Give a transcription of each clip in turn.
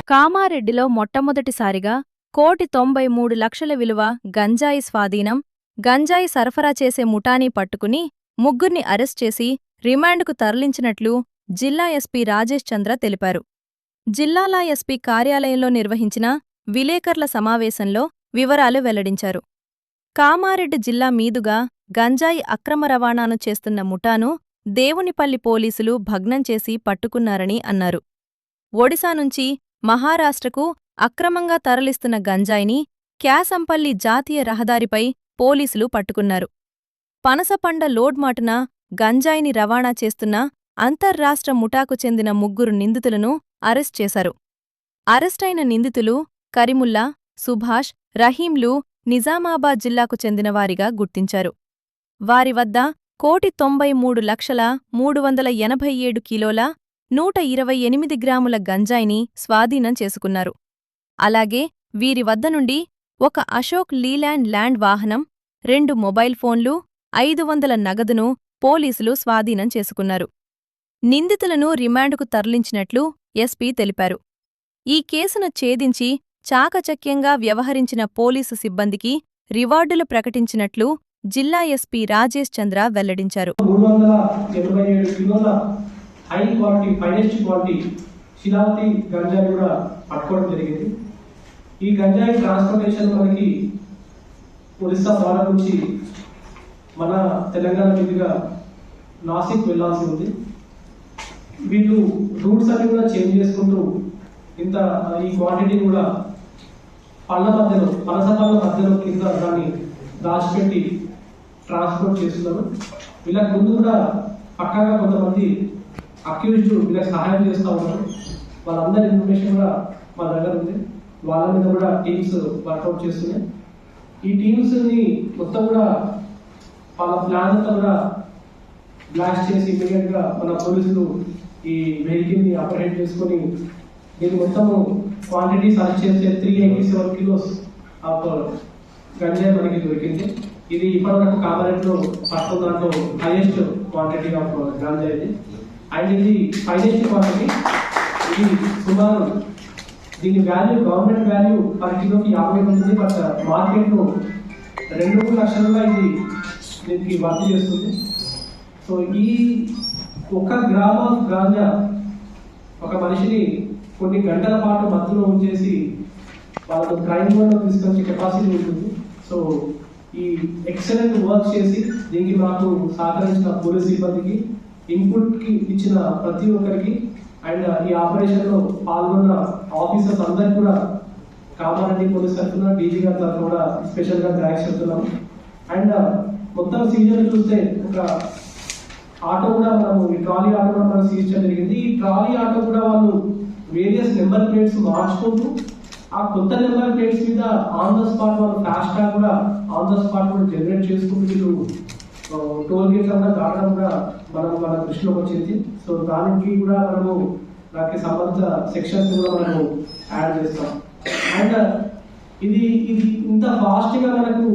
కామారెడ్డిలో మొట్టమొదటిసారిగా 1,93,00,000 విలువ గంజాయి స్వాధీనం. గంజాయి సరఫరా చేసే ముఠాని పట్టుకుని ముగ్గుర్ని అరెస్ట్ చేసి రిమాండ్కు తరలించినట్లు జిల్లా ఎస్పీ రాజేష్ చంద్ర తెలిపారు. జిల్లాల ఎస్పీ కార్యాలయంలో నిర్వహించిన విలేకర్ల సమావేశంలో వివరాలు వెల్లడించారు. కామారెడ్డి జిల్లా మీదుగా గంజాయి అక్రమ రవాణాను చేస్తున్న ముఠాను దేవునిపల్లి పోలీసులు భగ్నం చేసి పట్టుకున్నారని అన్నారు. ఒడిశా నుంచి మహారాష్ట్రకు అక్రమంగా తరలిస్తున్న గంజాయిని క్యాసంపల్లి జాతీయ రహదారిపై పోలీసులు పట్టుకున్నారు. పనసపండ లోడ్మాటున గంజాయిని రవాణా చేస్తున్న అంతర్రాష్ట్ర ముఠాకు చెందిన ముగ్గురు నిందితులను అరెస్ట్ చేశారు. అరెస్టైన నిందితులు కరీముల్లా, సుభాష్, రహీంలు నిజామాబాద్ జిల్లాకు చెందినవారిగా గుర్తించారు. వారి వద్ద 1,93,387 కిలోల 128 గ్రాముల గంజాయిని స్వాధీనం చేసుకున్నారు. అలాగే వీరి వద్ద నుండి ఒక అశోక్ లీలాండ్ ల్యాండ్ వాహనం, 2 మొబైల్ ఫోన్లు, 500 నగదును పోలీసులు స్వాధీనం చేసుకున్నారు. నిందితులను రిమాండ్కు తరలించినట్లు ఎస్పీ తెలిపారు. ఈ కేసును ఛేదించి చాకచక్యంగా వ్యవహరించిన పోలీసు సిబ్బందికి రివార్డులు ప్రకటించినట్లు జిల్లా ఎస్పీ రాజేష్ చంద్ర వెల్లడించారు. 387 కిలోల హై క్వాలిటీ ఫైనెస్ట్ క్వాలిటీ శిలావతి గంజాయి కూడా పట్టుకోవడం జరిగింది. ఈ గంజాయి ట్రాన్స్పోర్టేషన్ మనకి ఒరిస్సా బార్డర్ నుంచి మన తెలంగాణ మీదుగా నాసిక్ వెళ్లాల్సి ఉంది. వీళ్ళు రూట్స్ అన్ని కూడా చేంజ్ చేసుకుంటూ ఇంత ఈ క్వాంటిటీ కూడా పనస పళ్ళ మధ్యలో కింద దాన్ని దాచిపెట్టి ట్రాన్స్పోర్ట్ చేస్తున్నారు. వీళ్ళకి ముందు కూడా పక్కాగా కొంతమంది అక్యూజ్డ్ వీళ్ళకి సహాయం చేస్తూ ఉన్నారు. వాళ్ళందరి ఇన్ఫర్మేషన్ కూడా మా దగ్గర ఉంది. వాళ్ళ మీద కూడా టీమ్స్ వర్కౌట్ చేస్తున్నాయి. ఈ టీమ్స్ ని మొత్తం కూడా వాళ్ళ ప్లాన్ అంతా కూడా బ్లాస్ట్ చేసి ఇమీడియట్ గా మన పోలీసులు ఈ వెహికల్ ని ఆపరేట్ చేసుకొని దీని మొత్తము క్వాంటిటీ సర్చ్ చేస్తే 387 కిలోస్ ఆఫ్ గంజాయి మనకి దొరికింది. ఇది ఇప్పటివరకు కామారెడ్డిలో పట్టుకున్న దాంట్లో హైయెస్ట్ క్వాంటిటీ ఆఫ్ గంజాయి. అండ్ ఇది ఫైనెస్ట్ క్వాంటిటీ. ఇది సుమారు దీని వాల్యూ గవర్నమెంట్ వాల్యూ పర్ కిలోకి 50 ఉంటుంది. బట్ మార్కెట్ లో 2 లక్షలుగా ఇది దీనికి వర్క్ చేస్తుంది. సో ఈ 1 గ్రామ్ ఆఫ్ గాంజా ఒక మనిషిని కొన్ని గంటల పాటు మత్తులో ఉంచేసి వాళ్ళకు క్రైమ్ మోడ్లో తీసుకొచ్చే కెపాసిటీ ఉంటుంది. సో ఈ ఎక్సలెంట్ వర్క్ చేసి దీనికి మాకు సహకరించిన పోలీస్ సిబ్బందికి, ఇన్పుట్ కి ఇచ్చిన ప్రతి ఒక్కరికి అండ్ ఈ ఆపరేషన్ లో పాల్గొన్న ఆఫీసర్స్ అందరికి కూడా కామారెడ్డి పోలీస్ తరఫున డీజీ గారి తరఫున కూడా స్పెషల్ గా థ్యాంక్స్ చెప్తున్నాము. అండ్ మొత్తం సీజన్ చూస్తే ఒక ఆటో కూడా మనము ఈ ట్రాలీ ఆటో కూడా మనం సీజ్ చేయడం జరిగింది. ఈ ట్రాలీ ఆటో కూడా వాళ్ళు వేరియస్ నెంబర్ ప్లేట్స్ మార్చుకుంటూ ఆ కొత్త నెంబర్ ప్లేట్స్ మీద ఆన్ ద స్పాట్ వాళ్ళు ఫ్యాస్ట్ ట్యాగ్ కూడా ఆన్ ద స్పాట్ కూడా జనరేట్ చేసుకుంటూ వీళ్ళు టోల్ గేట్ కూడా దాటడం కూడా మన దృష్టిలోకి వచ్చింది. సో దానికి కూడా మనము దానికి సంబంధిత సెక్షన్స్ కూడా మనము యాడ్ చేస్తాం. అండ్ ఇది ఇంత ఫాస్ట్ గా మనకు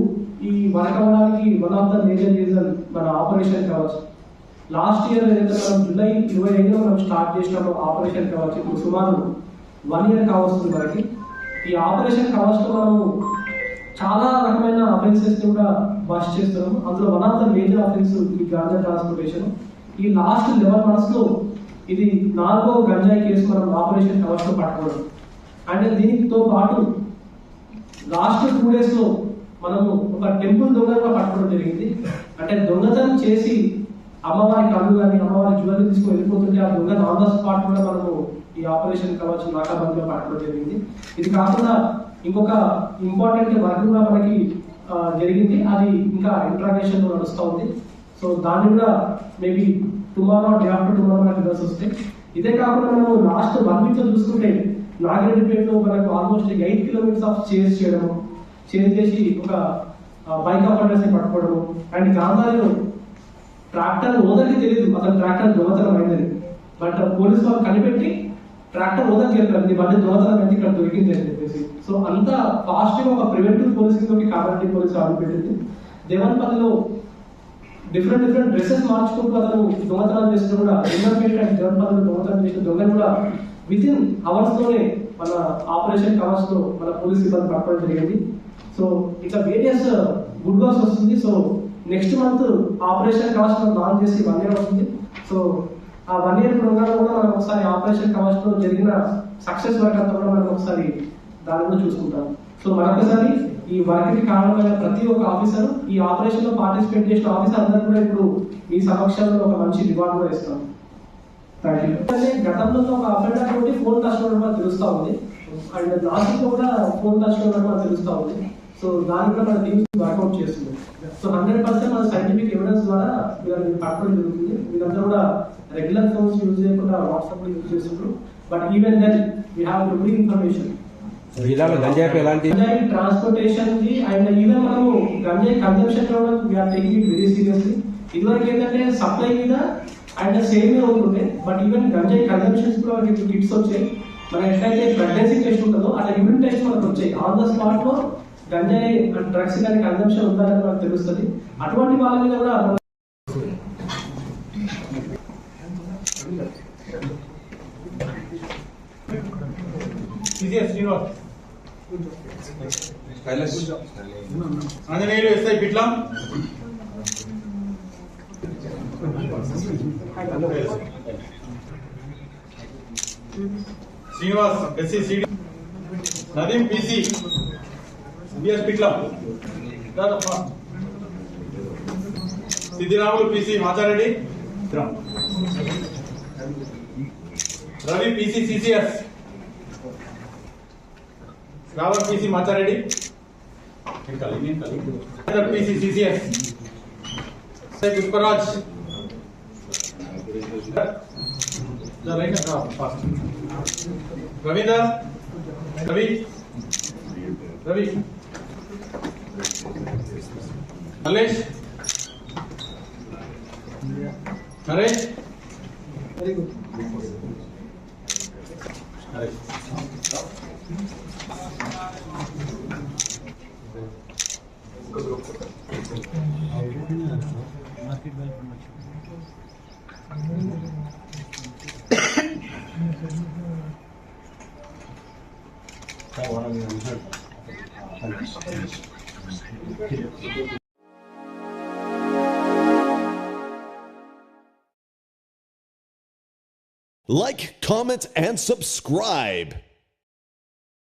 ఈ వర్క్ అవ్వడానికి one of the major reason మన ఆపరేషన్ కవచ్. లాస్ట్ ఇయర్ ఏదైతే మనం జూలై 25 మనం స్టార్ట్ చేసినాము ఆపరేషన్ కవచ్. ఇప్పుడు సుమారు 1 ఇయర్ కావస్తుంది మనకి. ఈ ఆపరేషన్ కవచ్ లో మనము చాలా రకమైన అఫెన్సెస్ ని కూడా బస్ట్ చేస్తున్నాము. అందులో one of the major offence ఈ గాంజా ట్రాన్స్పోర్టేషన్. ఈ లాస్ట్ 11 months లో ఇది 4వ గంజాయి కేసు మనం ఆపరేషన్ కవచ్ లో పట్టుకోవడం. అండ్ దీనితో పాటు లాస్ట్ 2 days లో మనము ఒక టెంపుల్ దొంగగా పట్టుకోవడం జరిగింది. అంటే దొంగతనం చేసి అమ్మవారి కళ్ళు కానీ అమ్మవారి జ్యువెలరీ తీసుకుని వెళ్ళిపోతుంటే ఆ దొంగ ఆన్ ద స్పాట్ కూడా మనము ఈ ఆపరేషన్ కవచ్ నాకాబందీలో పట్టుకోవడం జరిగింది. ఇది కాకుండా ఇంకొక ఇంపార్టెంట్ వర్క్ కూడా మనకి జరిగింది. అది ఇంకా ఇంట్రాగేషన్ లో నడుస్తూ ఉంది. సో దాన్ని కూడా maybe tomorrow day after tomorrow మనకి రిజల్ట్స్ వస్తాయి. ఇదే కాకుండా మనం లాస్ట్ 1 week లో చూసుకుంటే నాగిరెడ్డిపేటలో మనకు ఆల్మోస్ట్ 8 kilometers ఆఫ్ చేజ్ చేసి ఒక బైక్ ఆపరేటర్స్ ని పట్టుకోవడము. అండ్ గాంధారిలో ట్రాక్టర్ ఓనర్కి తెలియదు అతను ట్రాక్టర్ దొంగతనం అయిందని. బట్ పోలీసు వాళ్ళు కనిపెట్టి ట్రాక్టర్ ఓనర్కి చెప్పారు నీ బండి దొంగతనం అయితే ఇక్కడ దొరికింది అని చెప్పేసి. సో అంత ఫాస్ట్ గా ఒక ప్రివెంటివ్ పోలీసింగ్ తోటి కామారెడ్డి పోలీసు ఆర్డర్ పెట్టింది. దేవన్పల్లిలో డిఫరెంట్ డ్రెస్సెస్ మార్చుకుంటూ అతను దొంగతనం చేసిన కూడా దేవన్పల్లి దొంగతనం చేసిన దొంగను కూడా విత్ ఇన్ అవర్స్ లోనే మన ఆపరేషన్ కవర్స్ లో మన పోలీస్ సిబ్బంది పట్టుకోవడం జరిగింది. సో ఇట్లా వేరియస్ గుడ్ వర్క్స్ వస్తుంది. So next month operation covers launch చేసి 1 year వస్తుంది. సో ఆ 1 year ప్రోగ్రామ్ కూడా మనం ఒకసారి ఆపరేషన్ కవర్స్ లో జరిగిన సక్సెస్ వర్క్ అంతా కూడా మనం ఒకసారి దాని కూడా చూసుకుంటాం. సో మరొకసారి ఈ వర్క్ కి కారణమైన ప్రతి ఒక్క ఆఫీసర్, ఈ ఆపరేషన్ లో పార్టిసిపేట్ చేసిన ఆఫీసర్ అందరూ కూడా ఇప్పుడు ఈ సమక్షంలో ఒక మంచి రివార్డ్ కూడా ఇస్తాం. గతంలో ఒక అఫెండర్ తోటి ఫోన్ టచ్ ఉండడం తెలుస్తా ఉంది, అండ్ లాస్ట్ లో కూడా ఫోన్ టచ్ ఉండడం తెలుస్తా ఉంది. సో దాన్ని కూడా మన టీమ్స్ వర్కౌట్ చేస్తుంది. సో 100% మన సైంటిఫిక్ ఎవిడెన్స్ ద్వారా వీళ్ళని పట్టుకోవడం జరుగుతుంది. వీళ్ళందరూ కూడా రెగ్యులర్ ఫోన్స్ యూజ్ చేయకుండా వాట్సాప్ యూజ్ చేస్తున్నారు. But even then we have to bring information. గంజాయి ట్రాన్స్పోర్టేషన్ కి అండ్ ఈవెన్ మనము గంజాయి కన్జంప్షన్ కూడా we are taking it very seriously. ఇదివరకు ఏంటంటే సప్లై మీద అండ్ సేమ్ అవుతుండే, బట్ ఈవెన్ గంజాయి కన్జంప్షన్స్ కూడా మనకి కిట్స్ వచ్చాయి. మనం ఎట్లయితే ప్రెగ్నెన్సీ టెస్ట్ ఉంటుందో అలా యూరిన్ టెస్ట్ మనకు వచ్చాయి. ఆన్ ద స్పాట్ లో గంజాయి డ్రగ్స్ కానీ కన్జంప్షన్ ఉందని మనకు తెలుస్తుంది. అటువంటి వాళ్ళ మీద కూడా Anjaneyulu SI Pitlam, Srinivas SC CD, Nadeem PC BS Pitlam, Siddiramulu PC Machareddy, Ravi PC CCS, Rawat PC Machareddy, PC CCS, Pushparaj, Ravinder, Ravi Ravi, Mallesh, Naresh, very good. Like, comment, and subscribe.